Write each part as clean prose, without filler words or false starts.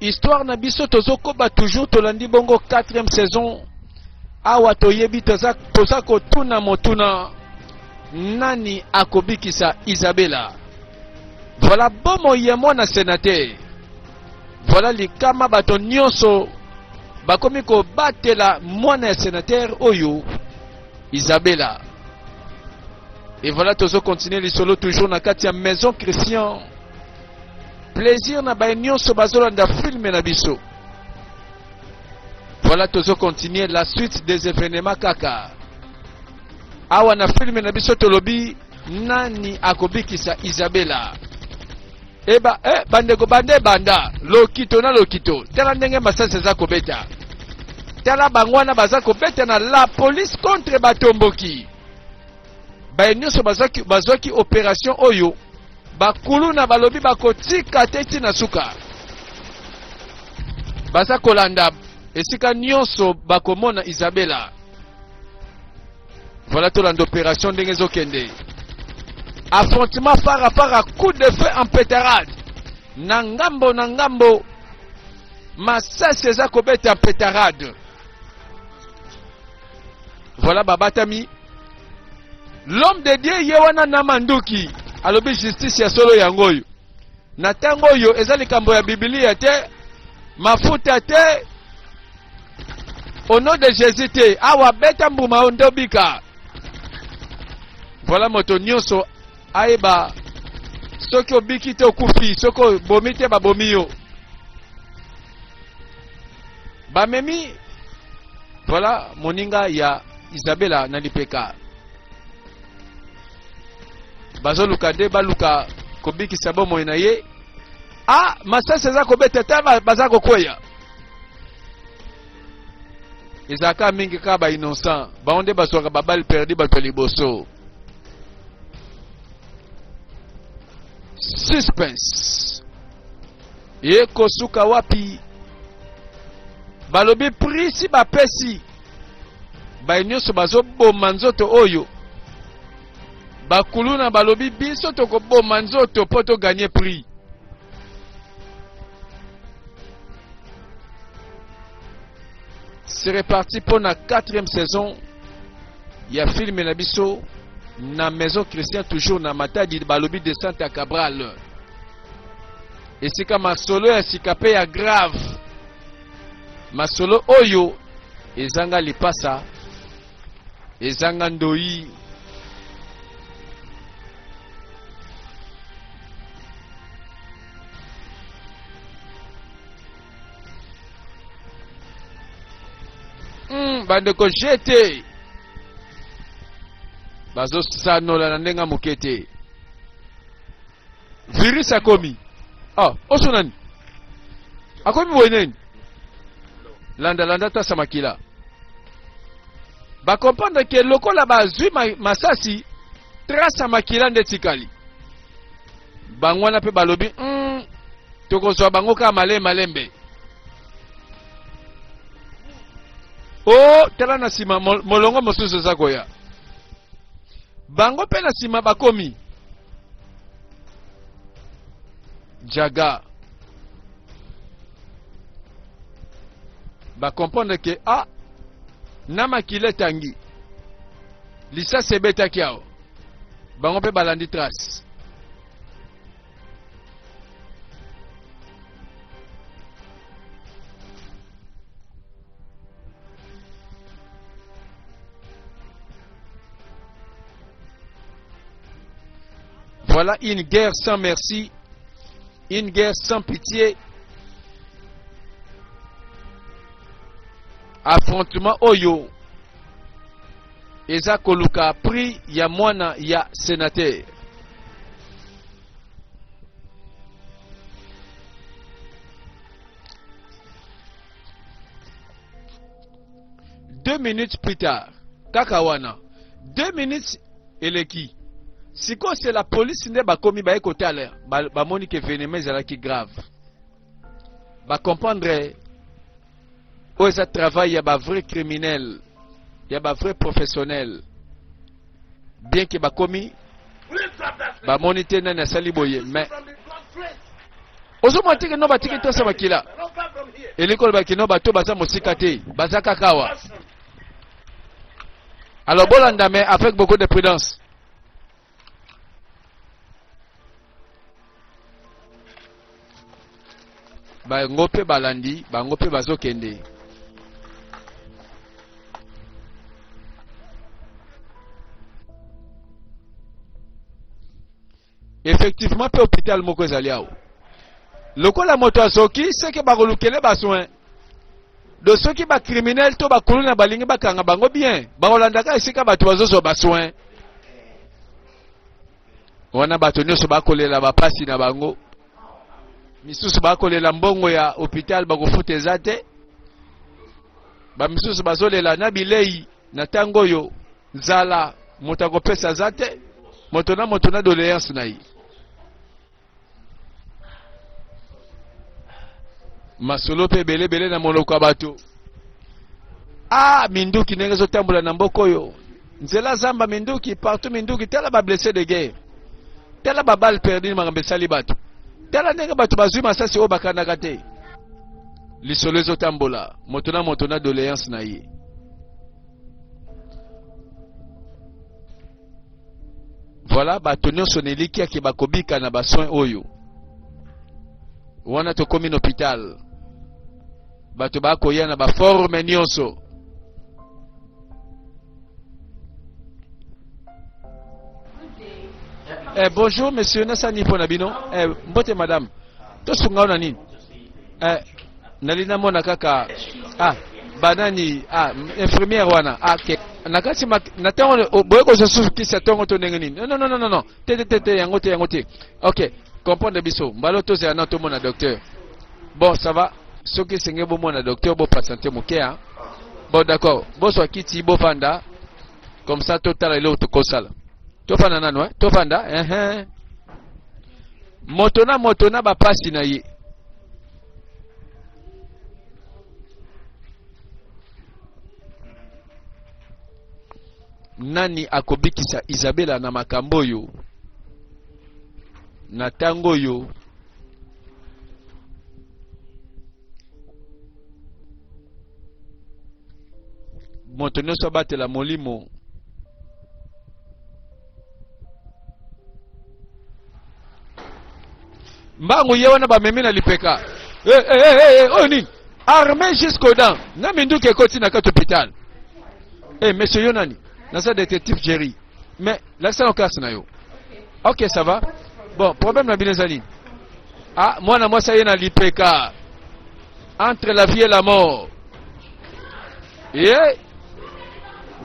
histoire na biso tozokoba toujours tolandi bongo 4e saison awa toyebi toza kotuna motuna nani akobikisa Isabella. Voilà bomo ye mwana sénateur. Voilà likama bato nyonso bakomi ko batela mwana sénateur oyo Isabella. Et voilà tozo continuer lisolo toujours na kati ya maison Christian. Plaisir na ba nyonso bazolanda film na biso. Voilà tozo continuer la suite des événements kaka. Awa na film na biso tolobi nani akobikisa Isabella. Eba bandeko bande banda lokito na lokito tala ndenge masasi za kobeta tala bangwana baza kobeta na la police contre batomboki ba nyonso bazwaki opération oyo bakulu na balobi bakotika teti na suka baza kolanda esika nyonso bakomona Isabella. Voilà tolanda opération ndenge zokende. Affrontement par rapport à coup de feu en pétarade. Nangambo nangambo. Masasi eza kobeta en pétarade. Voilà babatami. L'homme de Dieu yewana na manduki. Alobi justice ya solo yangoyo. Na tango yo eza likambo ya Biblia te. Mafuta te. Au nom de Jésus te. Awa beta mbuma ondobika. Voilà moto nyonso aeba soki obiki te okufi soko bomi te babomi yo bamemi. Voilà moninga ya Isabella na lipeka bazoluka nde baluka kobikisa bomoi na ye. Masasi eza kobeta te baza kokweya ezalaka mingi kaka ba innocent bango nde bazwaka babali perdi bato liboso. Suspense ye kosuka wapi balobi prisi bapesi ba nyonso bazoboma nzoto oyo bakulu na balobi biso tokoboma nzoto po toganye prix. C'est reparti pour la 4e saison. Il y a film na biso na maison Christian toujours na matadi balobi de Santa Cabral. Et c'est comme masolo ya sikape ya grave. Masolo oyo ezanga lipasa ezanga ndoi. Bandeko jete bazo sanola na ndenga mukete virus akomi osonani akomi weneni landa ta samakila ba comprendre que lokola bazwi masasi trace makila nde tikali bangwana pe balobi tokozwa bango ka malembe. Tela na sima molongo mosusu za koya bango pe na sima bakomi jaga ba comprendre que na makile tangi lisa sebeta kiao bango pe balandi trace. Voilà une guerre sans merci, une guerre sans pitié. Affrontement oyo eza koluka prix ya mwana ya sénateur. Deux minutes plus tard, kakawana 2 minutes eleki. Siko c'est la police ne ba komi ba ekotala ba moni que événement ezalaki grave. Ba comprendre o eza travail ya ba vrai criminel, ya ba vrai professionnel. Bien que ba komi ba moni te na sali boye mais ozo matike no batike to sa makila. Elikolo bakino bato baza mosika te, baza kakawa. Alors bolanda mais avec beaucoup de prudence. Bango pe balandi, bango pe bazokende. Effectivement, pe hôpital moko ezali awo. Lokola moto asoki, c'est que bakolukele ba soin. De ceux qui ba criminel to ba kuluna balingi bakanga bango bien. Bakolandaka esika bato bazozo ba soin. Wana bato nyonso bakolela ba pasi na bango. Misusu bakolela mbongo ya hôpital bakofuta eza te. Ba misusu bazolela na bilei na tango yo nzala moto akopesa za te. Moto na doléance na ye. Masolo pe bele na monoko bato. Ah, minduki ndenge zotambola na mboko yo. Nzela zamba minduki, partout minduki, tela ba blessé de guerre. Tela ba balle perdue makambe sali bato. Tela ndenge bato bazwi masasi o bakandaka te. Lisolo ezotambola, moto na doléance na ye. Voilà, bato nyonso neliki ake bakobika na basoin oyo. Wana tokomi na hôpital. Bato bakoya na baforme nyonso. Bonjour monsieur, nasani pona bino. Mbote madame. To sunga ona nini? Nalina mona kaka. Banani infirmière wana. Okay. Nakati natango boyeko zosusu kisa tongo to ndenge nini? Non. Te yango te. OK. Comprendre biso. Mbalo to zana to mona docteur. Bon, ça va. Ce qui senge bo mona docteur bo patiente moké. Bon d'accord. Bo so kiti bo fanda. Comme ça total ile utokosala. To fanda nano to fanda. Moto na ba pasi na ye. Nani akobikisa Isabella na makambo yo na tango yo moto nyonso abatela molimo mbangu ye wana bamemi na lipeka oyo nini armé jusqu'aux dents na minduki ekoti na kati hôpital monsieur yo nani nasa détective Jerry mais l'accent au casse na yo ok ça va bon problème na bino zani moi ça y est na lipeka entre la vie et la mort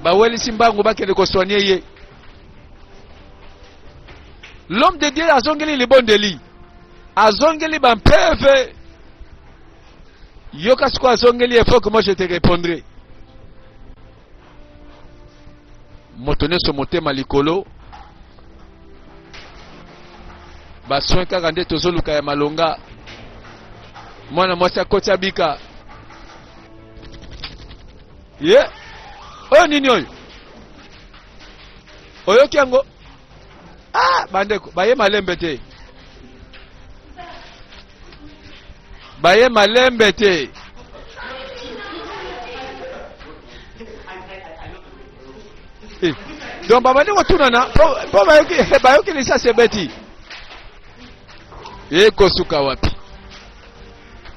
baweli simbangu bakele ko soigner ye l'homme de Dieu azongeli le bon deli azongeli bampeve yo kasiko azongeli il faut que moi je te répondrai moto nyonso motema likolo basoin kaka nde tozoluka ya malonga mwana mwasi akoti abika oyo nini oyo oyoki yango bandeko baye malembe te donc babandi kotunana po bayoki lisasi ebeti kosuka wapi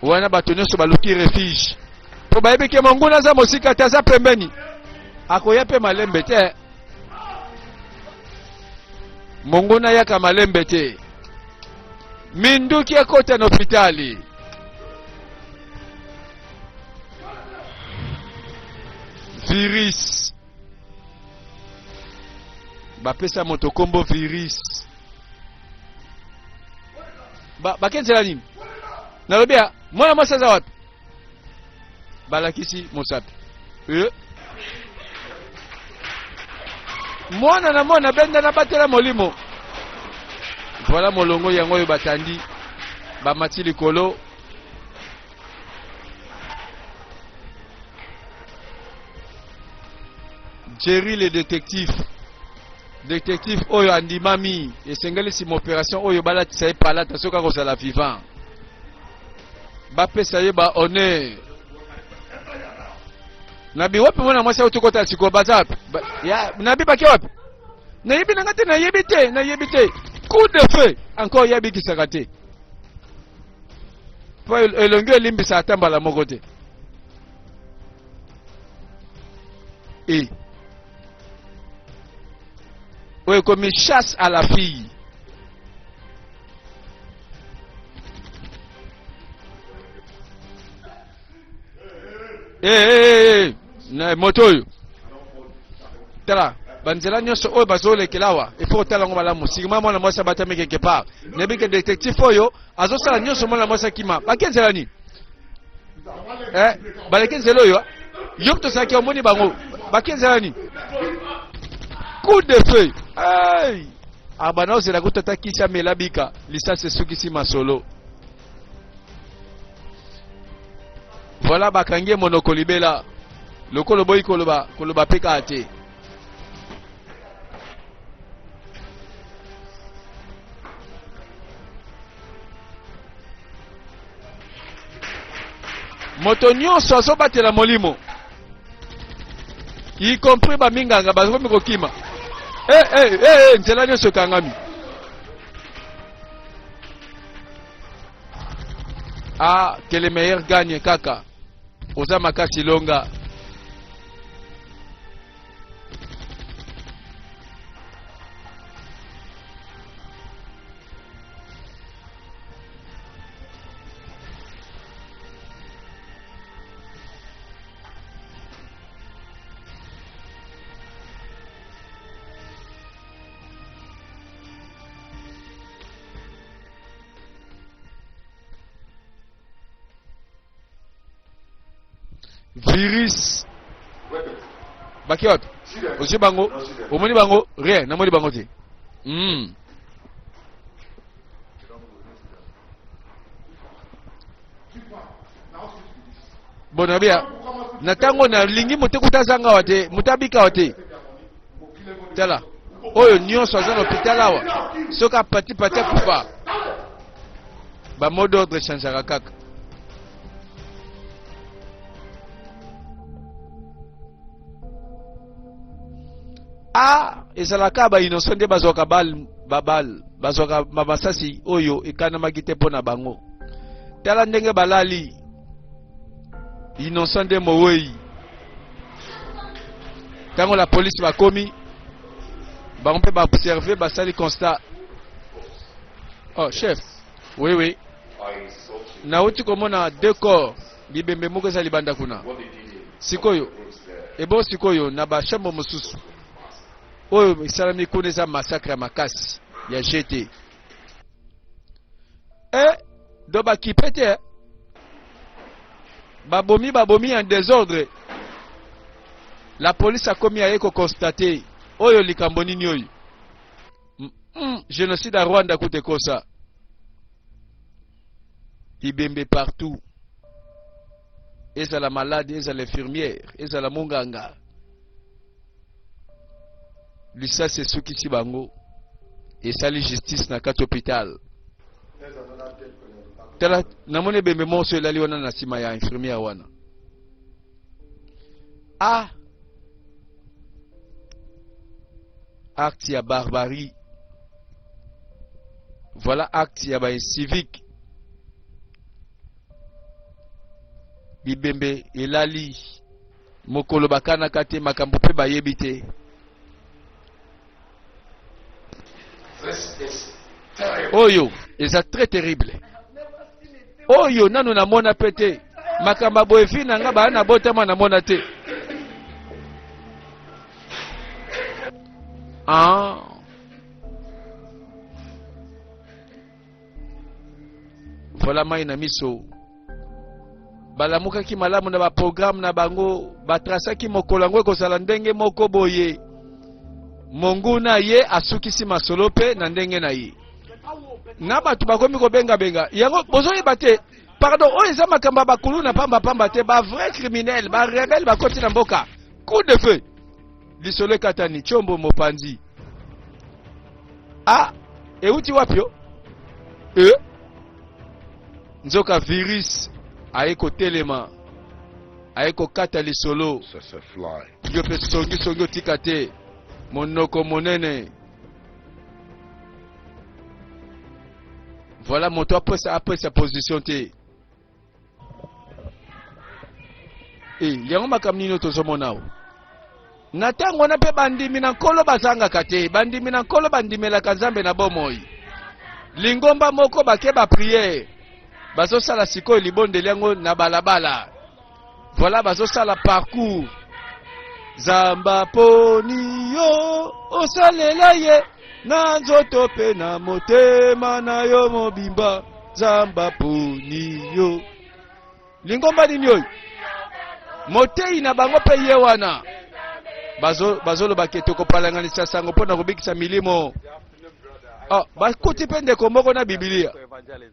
wana bato nyonso baluki refuge po bayebi ke monguna aza mosika te aza pembeni akoya mpe malembe te monguna yaka malembe te minduki ekota na hôpitali virus bapesa moto kombo virus bakenzela nini nalobi mwana mwasi aza wapi balakisi mosapi mwana na mwana benda na batela molimo voilà molongo yango oyo batandi bamati likolo Jerry le détective oyo andimami esengeli sima opération oyo balatisa ye palata soki akozala vivant bapesa ye ba honneur nabi wapi mwana mwasi utukota siko bazap ya nabi baki wapi nayebi nangate nayebi te coup de feu encore yebi kisakate po elongi elimbisa atambala moko te oui comme il chasse à la fille na moto oyo tala banzela nyonso oyo bazolekela awa ifo tala ngo malamu sigma mwana mwasi abatami quelque part nebi ke détective oyo azosala nyonso mwana mwasi akima bakenzela ni balekenzela oyo yo tosaki omoni bango bakenzela ni coup de feu abana ozela kutotakisa melabika lisasi esukisi masolo voilà bakangie monoko libela lokolo boyi koloba peka ate moto nyonso azobatela molimo y compris baminganga bazokomi kokima nzela nyonso ekangami que le meilleur gagne kaka oza makasi longa virus baki wapi osi bango omoni bango rien namoni bango te bona bia na tango na lingi mote kutazanga wate mutabika wate tala oyo nyonso aza na hôpital awa soka pati kufa ba mot d'ordre changeaka kaka ezalaka ba innocent nde bazwaka babal bazwaka masasi oyo ekanamaki te mpo na bango tala ndenge balali innocent nde mowei ntango la police bakomi bango mpe baobserve basali constat chef oui nauti komona deux corps bibembe moko eza libanda kuna sikoyo ebo sikoyo na bashambo mosusu oyo esalami kuna eza massacre ya makasi ya GT do bakipe te babomi en désordre la police akomi aye kokonstate oyo likambo nini oyo génocide à Rwanda kute kosa ibembe partout ezala malade ezala infirmière ezala munganga lisasi esukisi bango esali justice na kati hôpital tala namoni ebembe moso elali wana na nsima ya infirmière wana acte ya barbarie voilà acte ya bacivique bibembe elali mokolo bakanaka te makambo mpe bayebi te oyo eza très terrible oyo nanu namona pe te makambo boye fi na nga baa na botama namona te voilà mai na miso balamukaki malamu na baprogramme na bango batrasaki mokolo yango ekozala ndenge moko boye monguna ye asukisi masolo pe na ndenge na ye na bato bakomi kobenga yango bozoyeba te pardon oyo eza makambo bakulu na pamba te ba vrai criminel ba rebelle bakoti na mboka coup de feu lisolo ekatani chombo mopanzi euti wapio nzoka virus Aiko telema. Aiko kata lisolo. C'est ce fly. Yo pe songi tikate. Monoko monene. Voilà mon toit après sa position te. Yango makamni no tozomona o. Na tango na pe bandimi na nkolo bazanga kate, bandimi na nkolo bandimela kanzambe na bomoi. Lingomba moko bake ba prière. Bazo sala sikoyo libonde liango na balabala. Voilà bazo sala parcours. Zamba poni yo osalela ye na nzoto pe na motema na yo mobimba. Zamba poni yo. Lingomba nini yo? Motei na bango pe ye wana. Bazo lo baketo ko palanganisa sango pona kobikisa milimo. Bakuti pe ndeko moko na Biblia.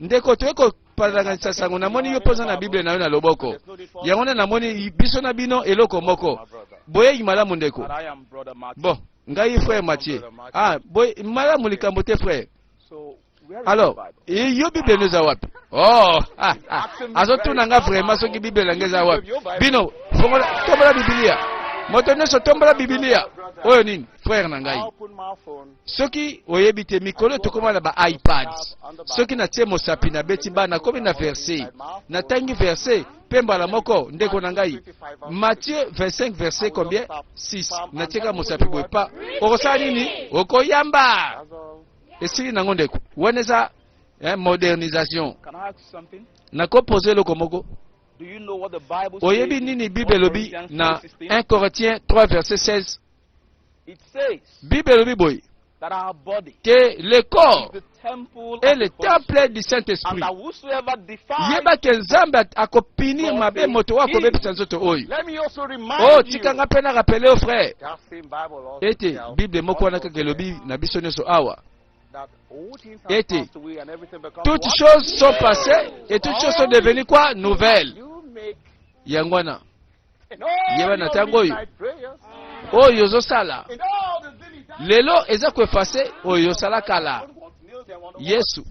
Ndeko toeko palanganisa sango namoni yo poza na Biblia na yo na loboko. Yango na moni biso na bino eloko moko. Boye imalamu ndeko. Bon, ngai frère Mathieu. Boye malamu likambo te frère. Alors, yo Bible nous a wapi? Azotuna nga vraiment soki Bible ngeza wapi? Bino, fongola tombola Biblia. Moto nyonso tombola Biblia. Oyo nini? Frère na ngai. Soki oyebi te mikolo tokomala ba iPad. Soki na tie mosapi na beti bana komi na verset. Na tangi verset pemba la moko ndeko na ngai. Matthieu 25 verset combien? 6. Na tieka mosapi boye pa. Okosala nini? Okoyamba. Esili nango ndeko. Waneza modernisation. Nako poser le komoko. Do you know what the Bible Oyebi nini Bible lobi na 1 Corinthiens 3 verset 16. It says Bible lobi boy that our body que le corps is the temple est of le the Holy Spirit, temple du and Saint-Esprit. that whosoever defiles. Yeba ke nzambe akopinir mabe moto wako bepisa nzoto oyo. Let me also remind Oh, you tikanga pena rappeler au frère. that same Bible also Ete tells Bible moko wana kaka lobi na biso nyonso awa. that all things have Ete passed away and everything becomes toutes what? choses sont passées et toutes choses sont devenues quoi? Nouvelles. You make Yangwana. in all Yeba na your tango oyo. midnight prayers, Oyo zosala. in all the daily times, Lelo eza koefase oyo sala kala. what nails them on the wall. Yesu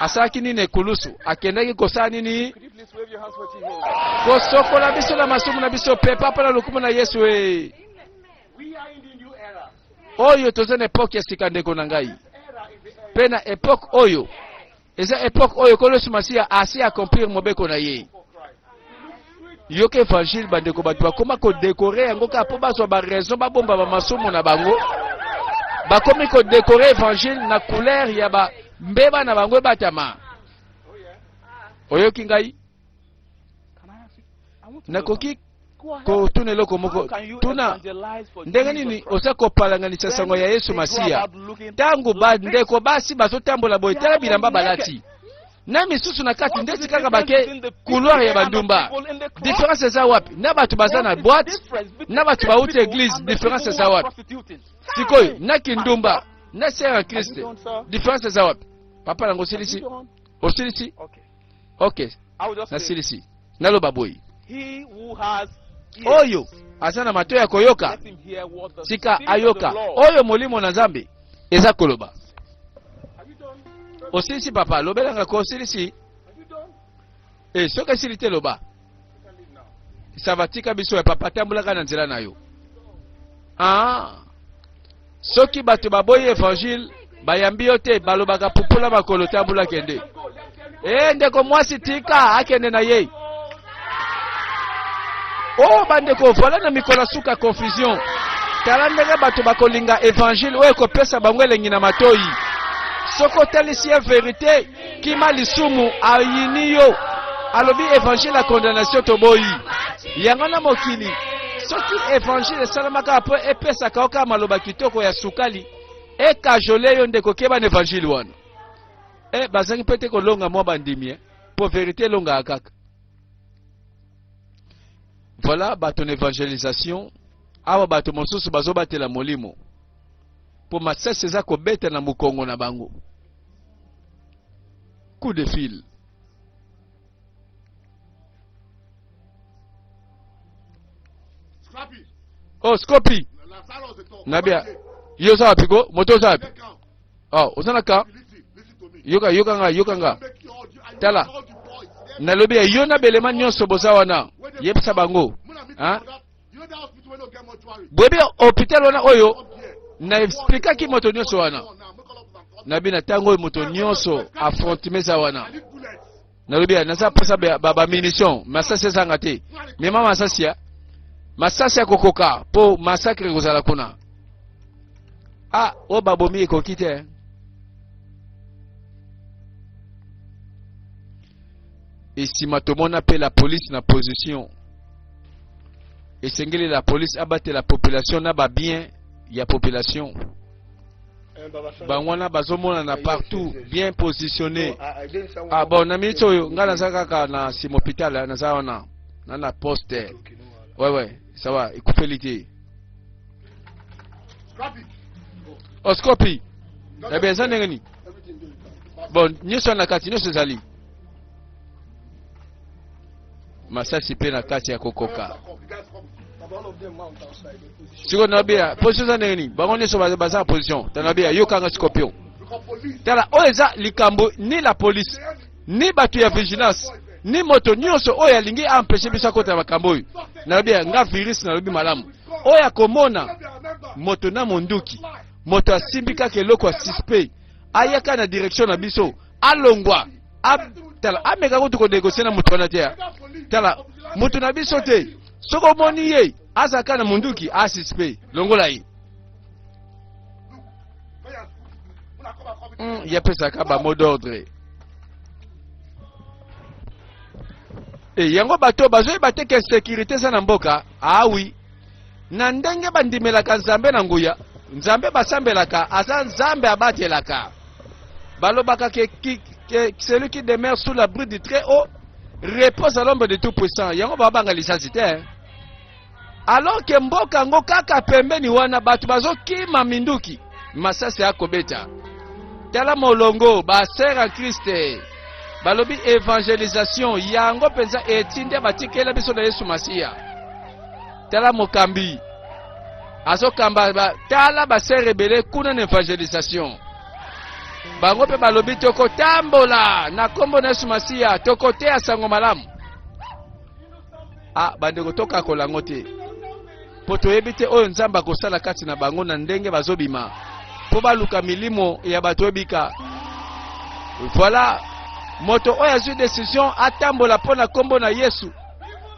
asalaki nini ekulusu akendaki kosala nini Could you please wave your hands for Jesus? kosokola biso na masumu na biso pe papa na lokumu na Yesu We are in the new era. oyo toza na epoke ya sika ndeko na ngai Era is the era pe na epoke oyo eza epoke oyo kolosu masiya asi accomplir mobeko na ye for Christ. yoka évangile bandeko bato bakoma kodekore yango kaka mpo bazwa baraison babomba bamasumu na bango bakomi kodekore évangile na couleur ya bambeba na bango ebatama oyoki ngai Can I ask you? I want to know nakoki something. Go ahead. kotuna eloko moko How can you tuna evangelize for ndenge Jesus nini Christ? oza kopalanganisa sango ya Yesu Then they go masiya about looking ntango like bandeko basi bazotambola boye tala bilamba balati na misusu na kati What is ndeti the kaka difference bake between the people couloir ya and the bandumba people in the crowd? différence eza wapi na bato baza na What is the boîte difference between na bato the bauti people église and the différence people eza who are wapi prostituting? sikoyo na kindumba na sere ya Are you kriste done, sir? différence eza wapi papa nango Are you osilisi done? osilisi Okay. ok I will just say, nasilisi naloba boye he who has ears, oyo aza na mato ya koyoka let him hear what the tika Spirit of ayoka the Lord. oyo molimo na nzambe eza koloba Have you done? osilisi papa lobelanga ko osilisi Have you done? soki esili te loba You can leave now. sava tika biso ya papa tambolaka na nzela na yo soki bato baboyi évangile bayambi yo te balobaka pupula makolo tambola kende ndeko mwasi tika akende na ye bandeko voila na mikolo suka confusion tala ndenge bato bakolinga évangile oyo ekopesa bango elengi na matoyi soki otalisi ye verité kima lisumu ayini yo alobi évangile ya condamnation toboyi yango na mokili soki évangile esalamaka mpo epesaka yo kaka maloba kitoko ya sukali ekajole yo ndeko keba na évangile wana bazangi mpe te kolonga mwa bandimi mpo verité elongaka kaka voilà bato na évangélisation awa bato mosusu bazobatela molimo mpo masasi eza kobeta na mokongo na bango coup de fil Scopi nabia yo oza wapi ko moto oza wapi oza na ka yoka nga tala nalobi yo na belema nyonso boza wana yebisa bango hein boyebi hôpital wana oyo na explikaki moto nyonso wana nabi na ntango oyo moto nyonso affrontime eza wana nalobi naza mposa bamunition masasi ezanga te mema masasi ya kokoka mpo massacre ekozala kuna oyo babomi ekoki te esima tomona mpe la police na position esengeli la police abatela population na babien ya population bango wana bazomonana partout bien positionné bon na minute oyo ngai naza kaka na nsima hôpital naza wana na poste ouais sawa ekufeli te oscopi ebe eza ndenge nini bon nyonso na kati nyonso ezali masasi mpe na kati ya kokoka sikoyo nabia position eza ndenge nini bango nyonso baza na position tanabia yokanga scorpion tala oyo eza likambo ni la police ni bato ya vigilance ni moto nyonso oyo alingi empêcher biso akota makambo oyo nabia nga virus nalobi malamu oyo akomona moto na monduki moto asimbi kaka eloko ya suspect ayaka na direction na biso alongwa tala ameka kutu konegosie na moto wana te tala moto na biso te soko omoni ye azaka na monduki asuspect longola ye yapesaka bamo d'ordre yango bato bazoyeba te ke sécurité eza na mboka awi na ndenge bandimelaka nzambe na nguya nzambe basambelaka aza nzambe abatelaka balobaka ke celui qui demeure sous l'abri du très haut repose à l'ombre de tout puissant yango babanga lisasi te alors ke mboka ngo kaka pembeni wana bato bazokima minduki masasi akobeta tala molongo baser en Christ balobi évangélisation yango penza etinde batikela biso na Yesu Masiya tala mokambi azokamba tala baser rebele kuna na évangélisation bango pe balobi tokotambola na kombo na Yesu Masiya tokoteya sango malamu bandeko toka kolango te po toyebi te oyo nzambe akosala kati na bango na ndenge bazobima po baluka milimo ya bato ebika voilà moto oyo azwi décision atambola mpo na kombo na Yesu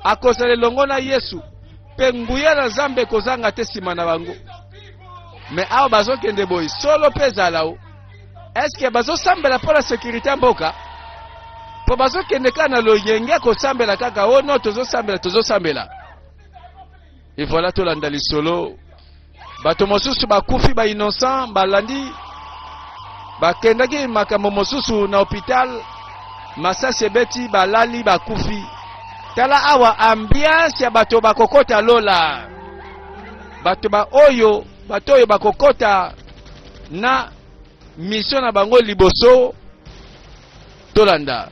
akozala elongo na Yesu mpe nguya na nzambe ekozanga te nsima na bango me awa bazokende boye solo mpe ezala o eske bazosambela mpo na sécurité ya mboka po bazokende kaka na loyenge kosambela kaka o no tozosambela et voilà tolanda lisolo bato mosusu bakufi ba innocent balandi bakendaki makambo mosusu na hôpital masasi ebeti balali bakufi tala awa ambiance ya bato bakokota lola bato oyo bakokota na mission na bango liboso tolanda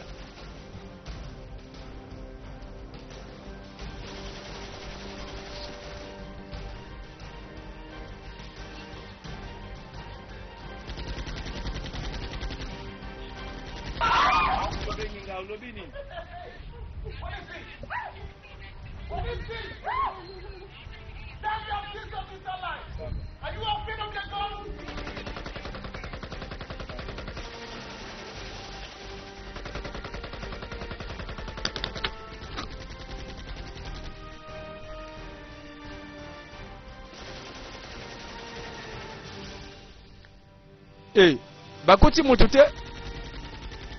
bakuti mutu te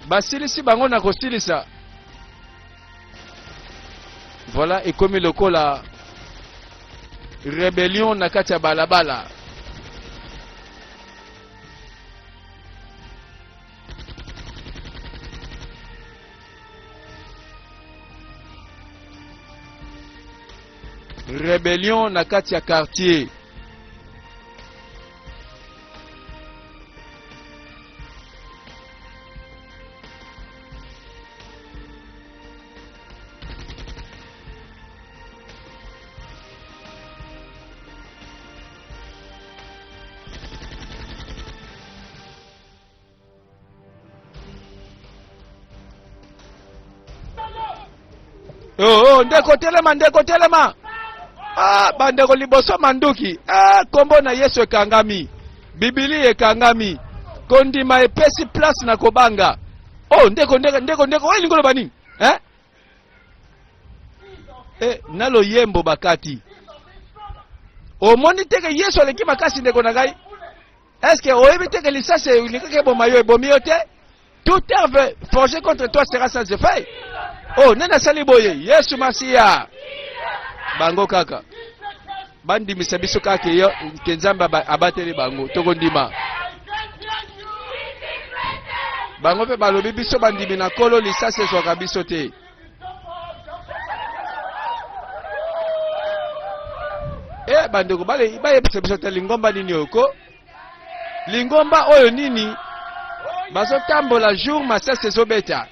basilisi bango na kosilisa voilà ekomi lokola rébellion na kati ya balabala rébellion na kati ya quartier Oh, ndeko telema. Ah, bandeko liboso manduki. Ah, kombo na Yesu ekangami. Bibili ekangami. Kondima epesi place na kobanga. Oh, ndeko. Wali ngolo bani? Nalo yembo bakati. Omoni teke Yesu aleki makasi ndeko na ngai. Est-ce que oyebi teke lisase ulikake bomayo ebomi yo te? Toute œuvre forgée contre toi sera sans effet. Oh, nena sali boye. Yesu Masiya. Bango kaka. Bandi misabiso kaka yo kenzamba abateli bango. Tokondima. Bango pe balobi biso bandimi na kolo lisase ezwaka biso te. Bandeko bayebisa biso te lingomba nini oko. Lingomba oyo nini bazotambola jour masase ezobeta.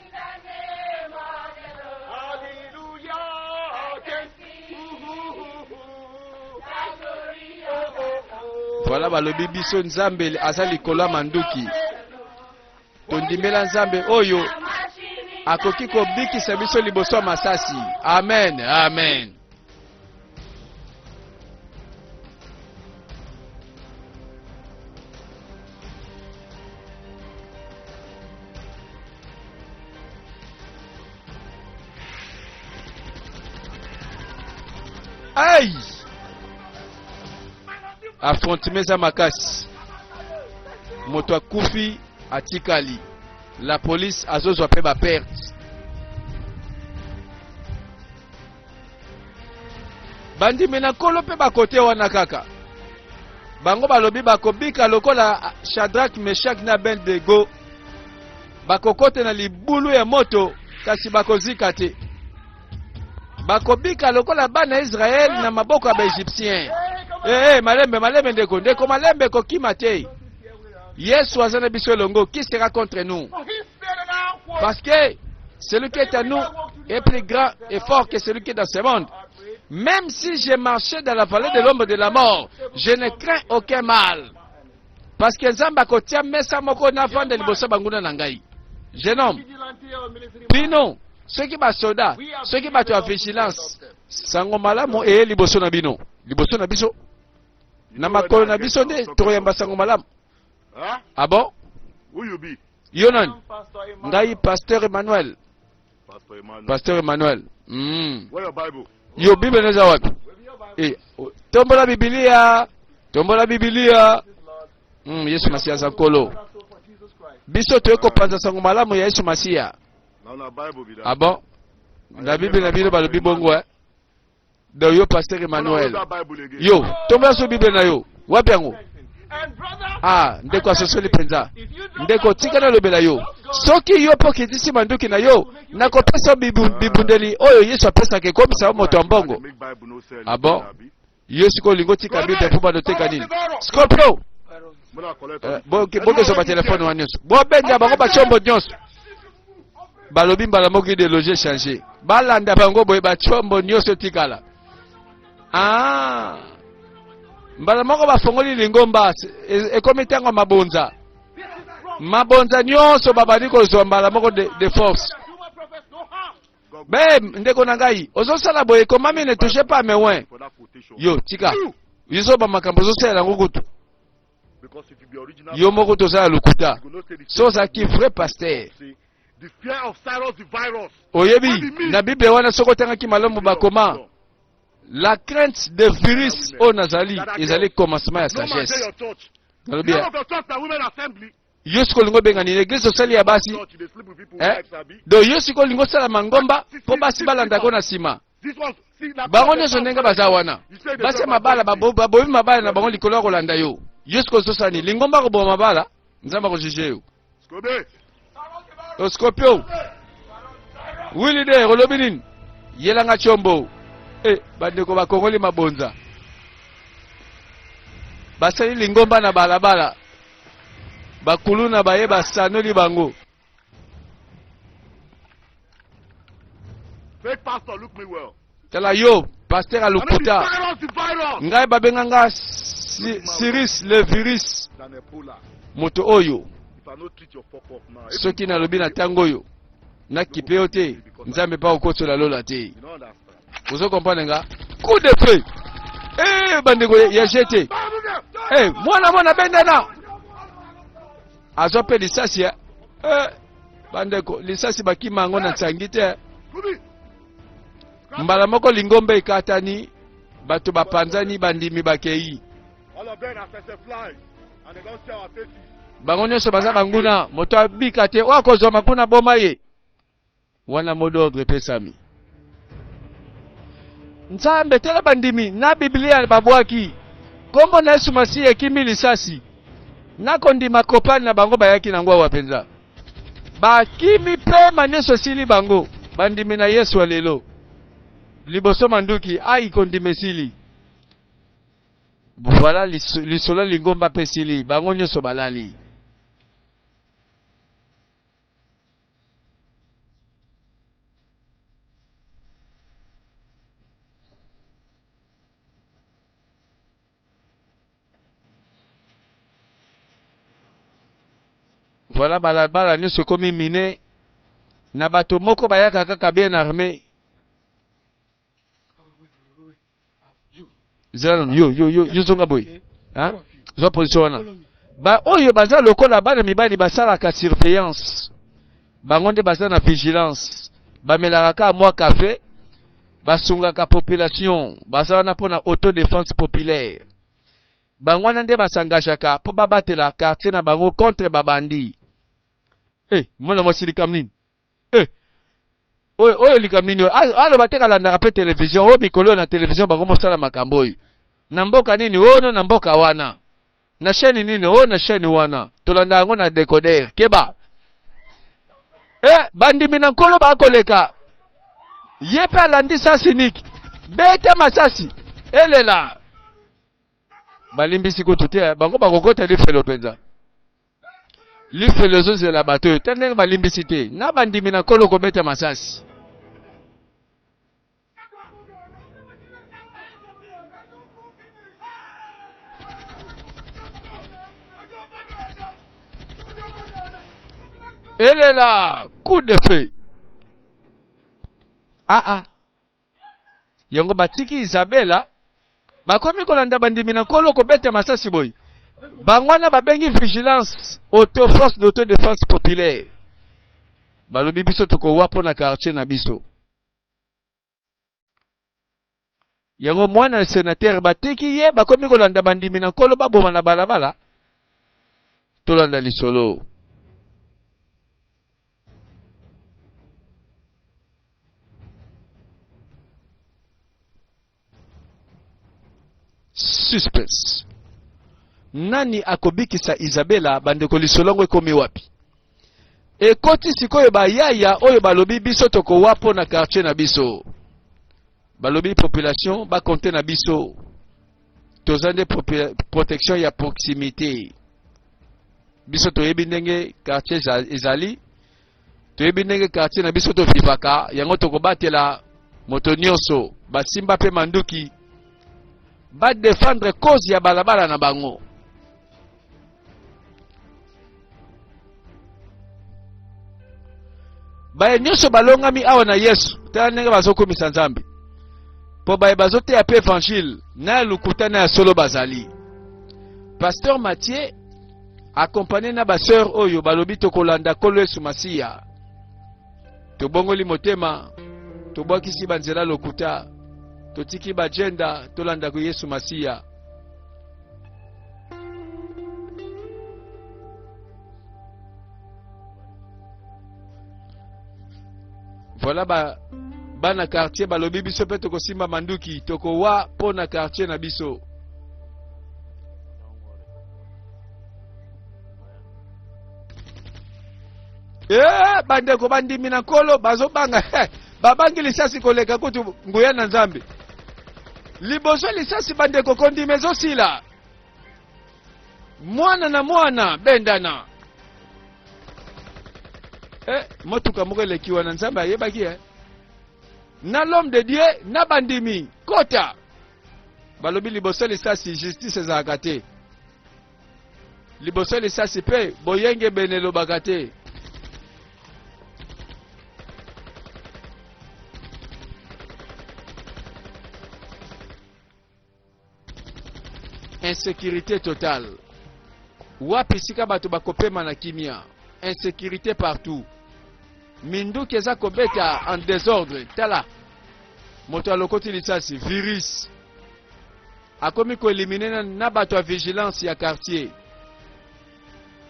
Voilà balobi biso nzambe aza likolo manduki. Tondimela nzambe oyo akoki kobikisa biso liboso masasi. Amen, amen. Aïe! Affrontement za makasi. Moto akufi atikali. La police azozwa pe ba perte. Bandi mena kolo pe ba kote wana kaka. Bango balobi bakobika lokola Shadrach, Meshach na Abednego. Bakokote na libulu ya moto kasi bakozika te. Bakobika lokola bana Israël na maboko ya Egyptien. Malembe ndeko malembe kokima te. Yesu azana biso longo, qui sera contre nous? Parce que celui qui est à nous est plus grand et fort que celui qui est dans ce monde. Même si j'ai marché dans la vallée de l'ombre de la mort, je ne crains aucun mal. Parce que Nzamba kotia mesa moko na vande liboso banguna na ngai. Jeune homme, bino, ceux qui ba soda, ceux qui ba to vigilance, sango malamu e liboso na bino. Liboso na biso. Na makolo na biso nde toyamba sango malamu. Ah bon? Who you be? Yonan. Ngai Pasteur Emmanuel. Pastor Emmanuel. Where your Bible? Yo Bible neza wapi? Tombola Biblia. Tombola Biblia. Yesu Masiya za nkolo. Biso toyeko panza sango malamu ya Yesu Masiya. Ah bon? Na Bible na bino balobi bongo de yo Pasteur Emmanuel. Yo, tombola so Bible na yo. Wapi yango? Ndeko asosoli penza. Ndeko tikana lobela yo. Soki yo po kitisi manduki na yo, nakopesa bibundeli oyo Yesu apesa ke komisa moto ambongo. Ah bon? Yesu ko lingo tika Bible po badoteka nini? Scorpio. Boke so ba telefone wa nyonso. Bo benja bango ba chombo nyonso. Balobi mbala moki de loger changer. Balanda bango boye ba chombo nyonso tikala. Mbala moko bafongoli lingomba ekomi tango mabonza. Mabonza nyonso babali kozwa mbala moko de force. Ndeko na ngai, ozosala boye komami ne touche pas mes oins. Yo, tika. Yizo ba makambo zosala ngukutu. Yo moko tozala lukuta. Soza ki vrai pasteur. The fear of Cyrus the virus. Oyebi, na Bible wana soko tanga ki malamu bakoma. La crainte des virus au Nazali, ils allaient commencement à sagesse. Yesu kolingo benga ni l'église osali ya basi. Do Yesu kolingo sala mangomba po basi balanda ko na sima. Bango nyonso ndenga baza wana. Basi mabala babobi mabala na bango likolo kolanda yo. Yesu ko sosani lingomba ko bo mabala, nzamba ko juger yo. Scorpio. Wili de rolobinin. Yelanga chombo. Bandeko bakongoli mabonza. Basali lingomba na balabala. Bakulu na baye basanoli bango. Fake pastor, look me well. Tala yo, pasteur alukuta. Ngai babenganga Cyrus le virus. Moto oyo. Soki na lobi na tango yo. Na kipe yo te. Nzambe pa okoso la lola te. understand. Vous comprenez, gars? Coup de feu. Eh, bandeko, il a jeté. Eh, moi, bendana. Azope lisasi, bandeko, lisasi baki mango na tsangite. Mbala moko lingombe ikatani, bato bapanzani bandimi bakei. All of them are fly, and they don't see our faces. Bango nyonso baza banguna, moto abika te, wakozwa makuna boma ye. Wana modo ordre pesami. Nzambe tela bandimi, na Biblia babwaki. Kombo na Yesu Masihi ekimi lisasi. Nako ndima kopani na bango bayaki na ngwa wapenza. Bakimi pe maneso sili bango. Bandimi na Yesu alelo. Liboso manduki ai kondimesili. Voilà lisolo lingomba pesili. Bango nyoso balali. Voilà balabala nyonso komi mine. Na bato moko bayaka kaka bien armé. Yo zonga boy. Hein? Zo position wana. Ba oyo baza lokola bana mibali basalaka surveillance. Bango nde baza na vigilance. Bamelaka ka mwa café. Basungaka population. Baza wana pona autodéfense populaire. Bango wana nde basangashaka po babatela quartier na bango contre babandi. Mwana mwasili kamnini. Oyo likamnini. Alo bateka landaka pe télévision. O mikolo na télévision bango mosala makambo oyo. Na mboka nini? Ono na mboka wana. Na chaîne nini? O na chaîne wana. Tolanda yango na décodeur. Keba. Bandimi na nkolo bakoleka. Yepe alandi sasi niki. Bete masasi. Elela. Balimbisi kutu te. Bango bakokota lifelo penza. Lifelo zoze la bato. Tendenge balimbisi te. Na bandimi na nkolo kobete masasi. Elle est là, coup de feu. Yango batiki Isabella. Bakomi kolanda bandimi na kolo ko bete masasi boy. Bangwana babengi vigilance, force d'autodéfense populaire. Balobi biso toko wapo na quartier na biso. Yango mwana sénateur batiki ye bakomi kolanda bandimi na kolo baboma na balabala. Tolanda lisolo. Suspense. Nani akobikisa Isabella bandeko lisolongo ekomi wapi? Ekoti sikoyo bayaya oyo balobi biso toko wapo na quartier na biso. Balobi population ba compter na biso. Tozande protection ya proximité. Biso toyebi ndenge quartier ezali. Toyebi ndenge quartier na biso to vivaka, yango toko batela moto nyonso, basimba pe manduki. Ba défendre cause ya balabala na bango. Baye nyonso balongami awa na Yesu, tala ndenge bazokomisa Nzambe. Po baye bazote ya pe évangile, na lukuta na solo bazali. Pasteur Mathieu accompagné na ba sœur oyo balobi tokolanda kolo Yesu Masiya. Tobongoli motema, tobwakisi banzela lokuta. Totiki bajenda tolanda ku Yesu Masiya. Voilà bana quartier balobi biso pe toko simba manduki toko wa pona quartier na biso. Bandeko bandimi na kolo bazobanga babangi lisasi koleka kutu nguya na Nzambe. Liboso lisasi bandeko kondime zosila. Mwana na mwana bendana. Motuka moko elekiwa na Nzambe ayebaki na l'homme de Dieu na bandimi kota. Balobi liboso lisasi justice ezalaka te. Liboso lisasi pe boyenge benelo bakate. insécurité totale. Wapi sika bato bakopema na kimia, insécurité partout. Minduki eza kobeta en désordre. Tala moto alokoti lisasi virus akomi ko éliminer na bato ya vigilance ya quartier.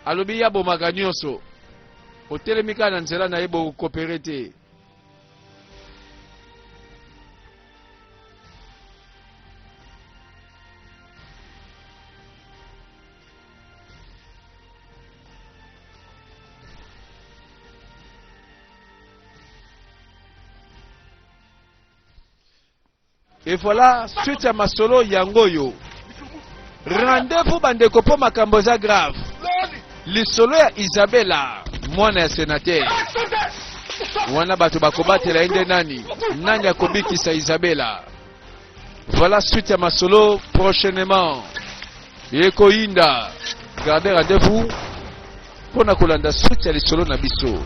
Alobi ya bomaka nyonso otelemika na nzela na yebo coopérer te. Et voilà, suite à masolo yangoyo. Rendez-vous bandeko po makambo za grave. Lisolo ya Isabella, mwana ya sénateur. Wana bato bakobatela ende nani? Nani akobikisa Isabella? Voilà, suite à masolo prochainement. Yeko inda. Gardez rendez-vous pour na kolanda suite ya lisolo na biso.